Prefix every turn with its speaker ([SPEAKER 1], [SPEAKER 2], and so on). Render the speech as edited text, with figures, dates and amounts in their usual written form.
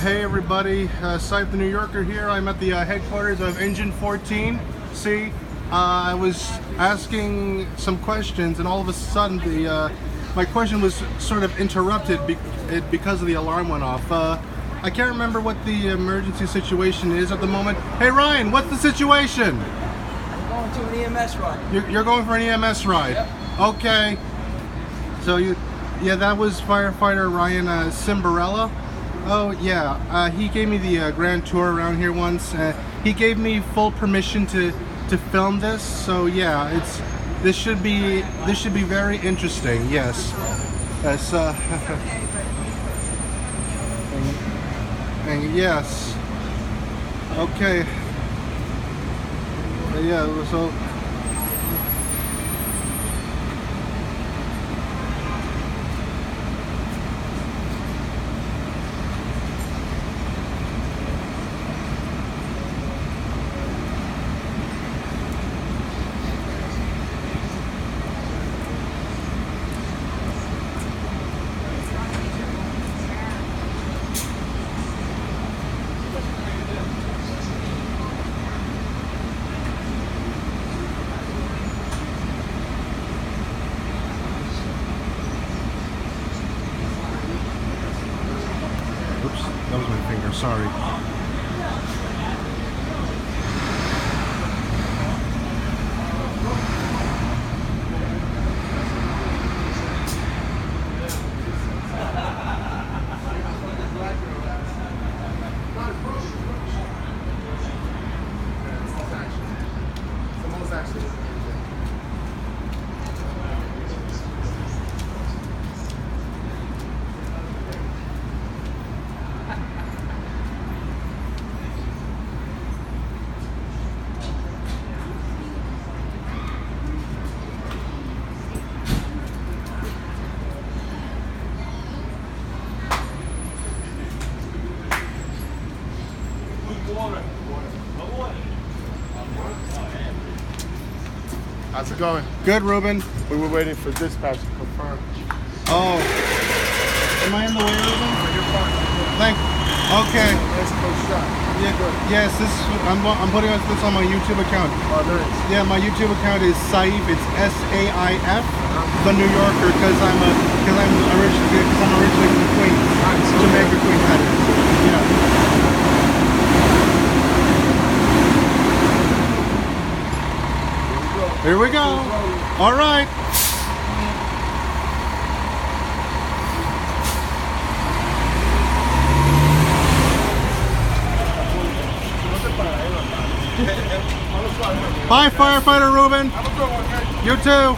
[SPEAKER 1] Hey everybody, Sype the New Yorker here. I'm at the headquarters of Engine 14. See, I was asking some questions and all of a sudden my question was sort of interrupted because of the alarm went off. I can't remember what the emergency situation is at the moment. Hey Ryan, what's the situation?
[SPEAKER 2] I'm going to an EMS ride.
[SPEAKER 1] You're going for an EMS ride?
[SPEAKER 2] Yep.
[SPEAKER 1] Okay. So yeah, that was firefighter Ryan Cimbarella. Oh yeah, he gave me the grand tour around here once. He gave me full permission to film this. So yeah, this should be very interesting. Yes. Yes. and yes. Okay. Yeah. So. Oops, that was my finger, sorry.
[SPEAKER 3] How's it going?
[SPEAKER 1] Good, Ruben.
[SPEAKER 3] We were waiting for dispatch to confirm.
[SPEAKER 1] Oh. Am I in the way, Ruben?
[SPEAKER 3] You're fine.
[SPEAKER 1] Okay.
[SPEAKER 3] Nice close shot.
[SPEAKER 1] Yeah,
[SPEAKER 3] Good.
[SPEAKER 1] yes, I'm putting this on my YouTube account.
[SPEAKER 3] Oh, nice.
[SPEAKER 1] Yeah, my YouTube account is Saif. It's SAIF, the New Yorker, because I'm originally from Queens, Jamaica, Queens. That is. Yeah. Here we go. All right. Bye, firefighter Ruben.
[SPEAKER 3] Have a good one, guys.
[SPEAKER 1] You too.